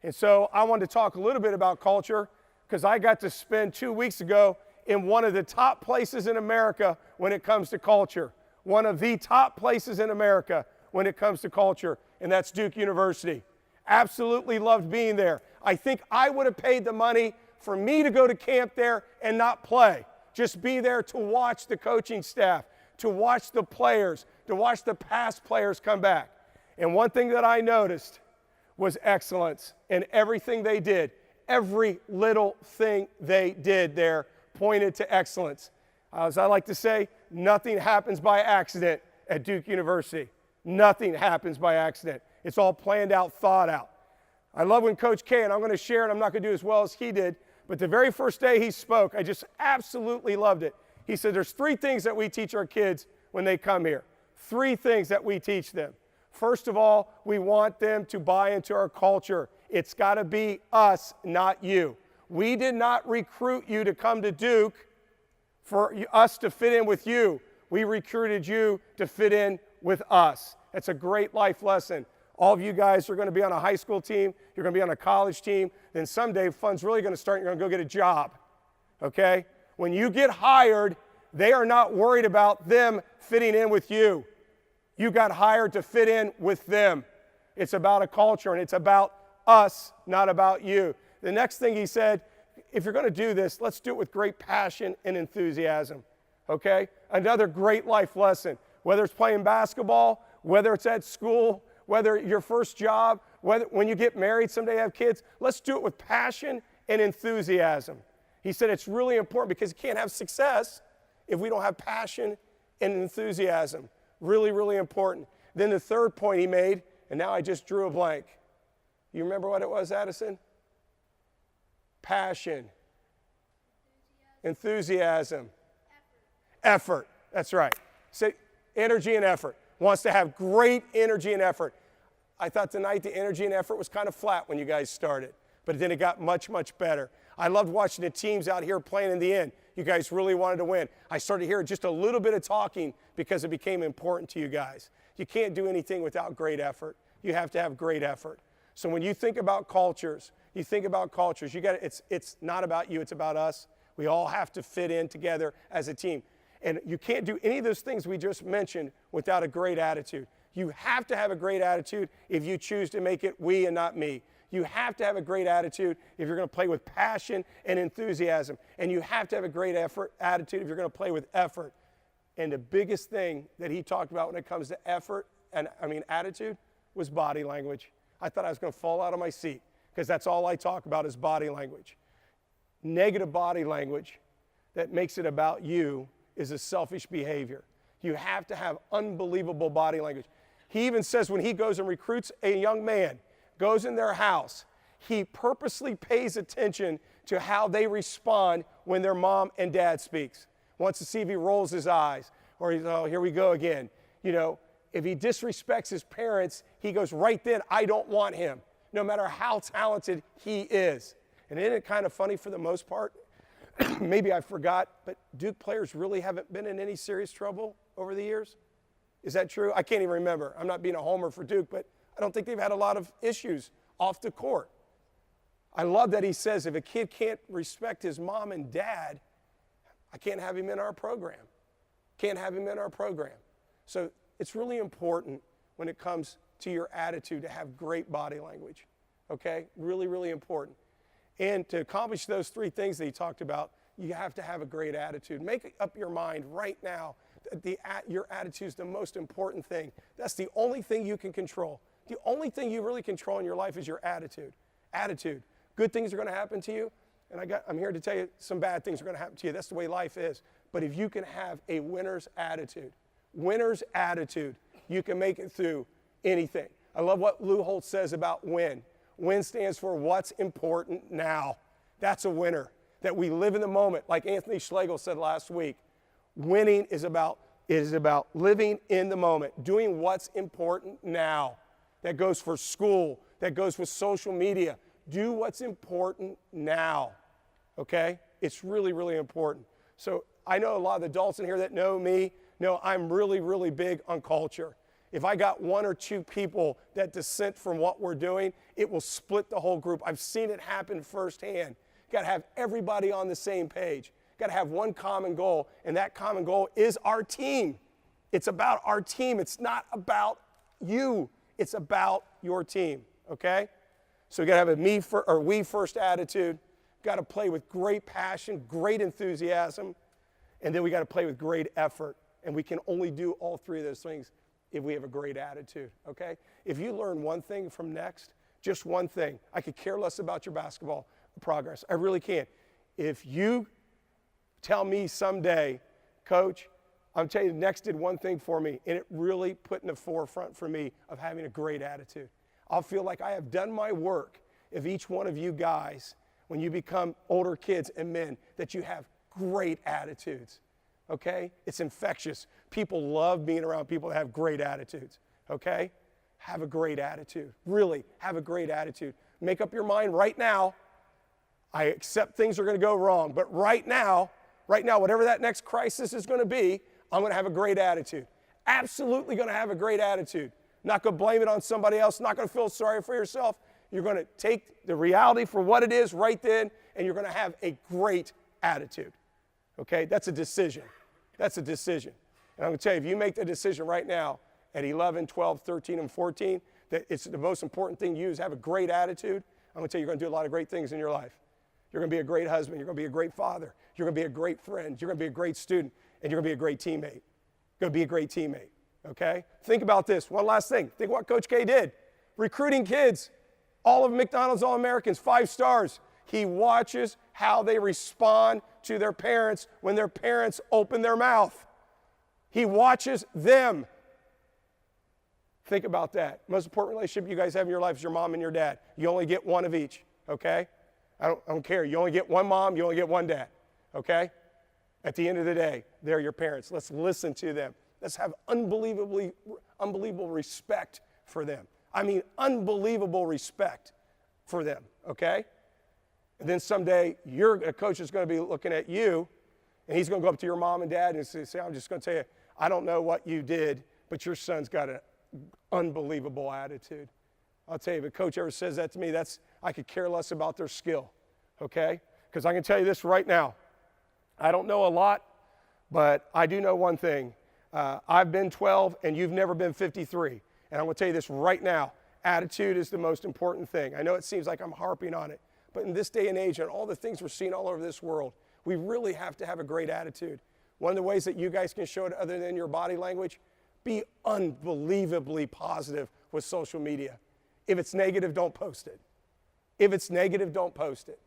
And so I wanted to talk a little bit about culture because I got to spend 2 weeks ago in one of the top places in America when it comes to culture. One of the top places in America when it comes to culture, and that's Duke University. Absolutely loved being there. I think I would have paid the money for me to go to camp there and not play. Just be there to watch the coaching staff, to watch the players, to watch the past players come back. And one thing that I noticed was excellence in everything they did. Every little thing they did there pointed to excellence. As I like to say, nothing happens by accident at Duke University. Nothing happens by accident. It's all planned out, thought out. I love when Coach K, and I'm going to share it, I'm not going to do as well as he did, but the very first day he spoke, I just absolutely loved it. He said there's 3 things that we teach our kids when they come here. 3 things that we teach them. First of all, we want them to buy into our culture. It's got to be us, not you. We did not recruit you to come to Duke for us to fit in with you. We recruited you to fit in with us. That's a great life lesson. All of you guys are going to be on a high school team. You're going to be on a college team. Then someday fun's really going to start and you're going to go get a job. Okay? When you get hired, they are not worried about them fitting in with you. You got hired to fit in with them. It's about a culture, and it's about us, not about you. The next thing he said, if you're going to do this, let's do it with great passion and enthusiasm. Okay? Another great life lesson. Whether it's playing basketball, whether it's at school, whether your first job, whether when you get married, someday have kids, let's do it with passion and enthusiasm. He said it's really important because you can't have success if we don't have passion and enthusiasm. Really, really important. Then the third point he made, and now I just drew a blank. You remember what it was, Addison? Passion. Enthusiasm. Effort. That's right. Say energy and effort. Wants to have great energy and effort. I thought tonight the energy and effort was kind of flat when you guys started, but then it got much, much better. I loved watching the teams out here playing in the end. You guys really wanted to win. I started hearing just a little bit of talking because it became important to you guys. You can't do anything without great effort. You have to have great effort. So when you think about cultures, you got it's not about you, it's about us. We all have to fit in together as a team. And you can't do any of those things we just mentioned without a great attitude. You have to have a great attitude if you choose to make it we and not me. You have to have a great attitude if you're going to play with passion and enthusiasm. And you have to have a great attitude if you're going to play with effort. And the biggest thing that he talked about when it comes to attitude was body language. I thought I was going to fall out of my seat because that's all I talk about is body language. Negative body language that makes it about you is a selfish behavior. You have to have unbelievable body language. He even says when he goes and recruits a young man, goes in their house, he purposely pays attention to how they respond when their mom and dad speaks. Wants to see if he rolls his eyes or he's, oh, here we go again. You know, if he disrespects his parents, he goes right then, I don't want him, no matter how talented he is. And isn't it kind of funny for the most part? Maybe I forgot, but Duke players really haven't been in any serious trouble over the years? Is that true? I can't even remember. I'm not being a homer for Duke, but I don't think they've had a lot of issues off the court. I love that he says if a kid can't respect his mom and dad, I can't have him in our program. Can't have him in our program. So it's really important when it comes to your attitude to have great body language. Okay? Really, really important. And to accomplish those 3 things that he talked about, you have to have a great attitude. Make up your mind right now that your attitude is the most important thing. That's the only thing you can control. The only thing you really control in your life is your attitude. Attitude. Good things are going to happen to you, and I'm here to tell you some bad things are going to happen to you. That's the way life is. But if you can have a winner's attitude, you can make it through anything. I love what Lou Holtz says about win. Win stands for what's important now. That's a winner. That we live in the moment. Like Anthony Schlegel said last week, winning is about living in the moment, doing what's important now. That goes for school. That goes with social media. Do what's important now. Okay? It's really, really important. So I know a lot of the adults in here that know me know I'm really, really big on culture. If I got one or two people that dissent from what we're doing, it will split the whole group. I've seen it happen firsthand. Got to have everybody on the same page. Got to have one common goal, and that common goal is our team. It's about our team. It's not about you. It's about your team, okay? So we got to have a we first attitude. Got to play with great passion, great enthusiasm, and then we got to play with great effort. And we can only do all three of those things if we have a great attitude, okay? If you learn one thing from next, just one thing, I could care less about your basketball progress. I really can't. If you tell me someday, Coach, I'm telling you, next did one thing for me, and it really put in the forefront for me of having a great attitude. I'll feel like I have done my work if each one of you guys, when you become older kids and men, that you have great attitudes. Okay? It's infectious. People love being around people that have great attitudes. Okay? Have a great attitude. Really, have a great attitude. Make up your mind right now. I accept things are going to go wrong, but right now, whatever that next crisis is going to be, I'm going to have a great attitude. Absolutely going to have a great attitude. Not going to blame it on somebody else. Not going to feel sorry for yourself. You're going to take the reality for what it is right then, and you're going to have a great attitude. Okay, that's a decision. That's a decision. And I'm going to tell you, if you make the decision right now at 11, 12, 13, and 14, that it's the most important thing you is have a great attitude, I'm going to tell you, you're going to do a lot of great things in your life. You're going to be a great husband. You're going to be a great father. You're going to be a great friend. You're going to be a great student. And you're going to be a great teammate. You're going to be a great teammate. Okay? Think about this. One last thing. Think what Coach K did. Recruiting kids. All of McDonald's All-Americans, 5 stars. He watches how they respond to their parents when their parents open their mouth. He watches them. Think about that. Most important relationship you guys have in your life is your mom and your dad. You only get one of each, okay? I don't care. You only get one mom, you only get one dad, okay? At the end of the day, they're your parents. Let's listen to them. Let's have unbelievable respect for them. I mean, unbelievable respect for them, okay? And then someday, a coach is going to be looking at you, and he's going to go up to your mom and dad and say, I'm just going to tell you, I don't know what you did, but your son's got an unbelievable attitude. I'll tell you, if a coach ever says that to me, I could care less about their skill, okay? Because I can tell you this right now. I don't know a lot, but I do know one thing. I've been 12, and you've never been 53. And I'm going to tell you this right now. Attitude is the most important thing. I know it seems like I'm harping on it, but in this day and age and all the things we're seeing all over this world, we really have to have a great attitude. One of the ways that you guys can show it other than your body language, be unbelievably positive with social media. If it's negative, don't post it. If it's negative, don't post it.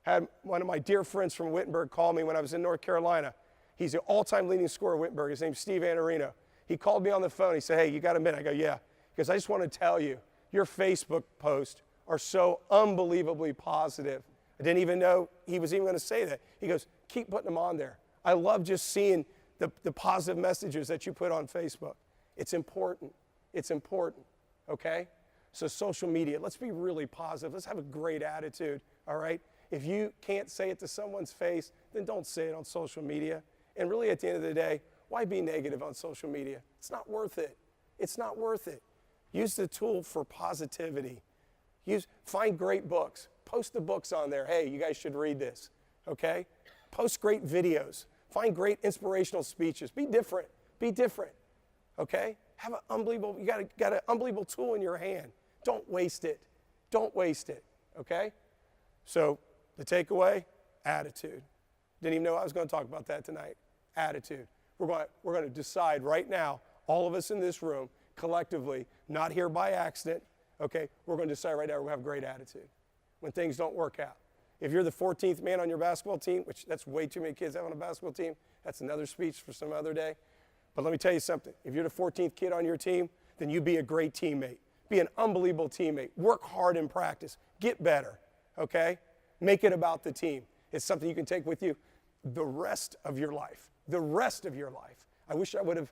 Had one of my dear friends from Wittenberg call me when I was in North Carolina. He's the all-time leading scorer at Wittenberg. His name's Steve Anarino. He called me on the phone. He said, hey, you got a minute? I go, yeah. Because I just want to tell you, your Facebook posts are so unbelievably positive. I didn't even know he was even going to say that. He goes, keep putting them on there. I love just seeing the positive messages that you put on Facebook. It's important. It's important, okay? So social media, let's be really positive. Let's have a great attitude, all right? If you can't say it to someone's face, then don't say it on social media. And really, at the end of the day, why be negative on social media? It's not worth it. It's not worth it. Use the tool for positivity. Find great books. Post the books on there. Hey, you guys should read this, okay? Post great videos. Find great inspirational speeches. Be different. Be different, okay? Have you got an unbelievable tool in your hand. Don't waste it. Don't waste it, okay? So the takeaway, attitude. Didn't even know I was going to talk about that tonight. Attitude. We're going to decide right now, all of us in this room, collectively, not here by accident, okay? We're going to decide right now we're going to have a great attitude when things don't work out. If you're the 14th man on your basketball team, which that's way too many kids have on a basketball team, that's another speech for some other day. But let me tell you something. If you're the 14th kid on your team, then you be a great teammate. Be an unbelievable teammate. Work hard in practice. Get better, okay? Make it about the team. It's something you can take with you the rest of your life. The rest of your life. I wish I would have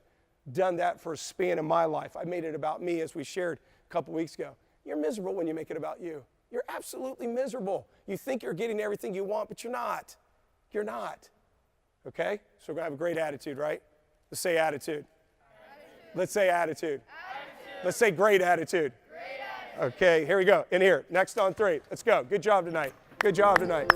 done that for a span of my life. I made it about me, as we shared a couple weeks ago. You're miserable when you make it about you. You're absolutely miserable. You think you're getting everything you want, but you're not. You're not. Okay? So we're going to have a great attitude, right? Let's say attitude. Let's say attitude. Let's say great attitude. Okay, here we go. In here. Next on 3. Let's go. Good job tonight. Good job tonight.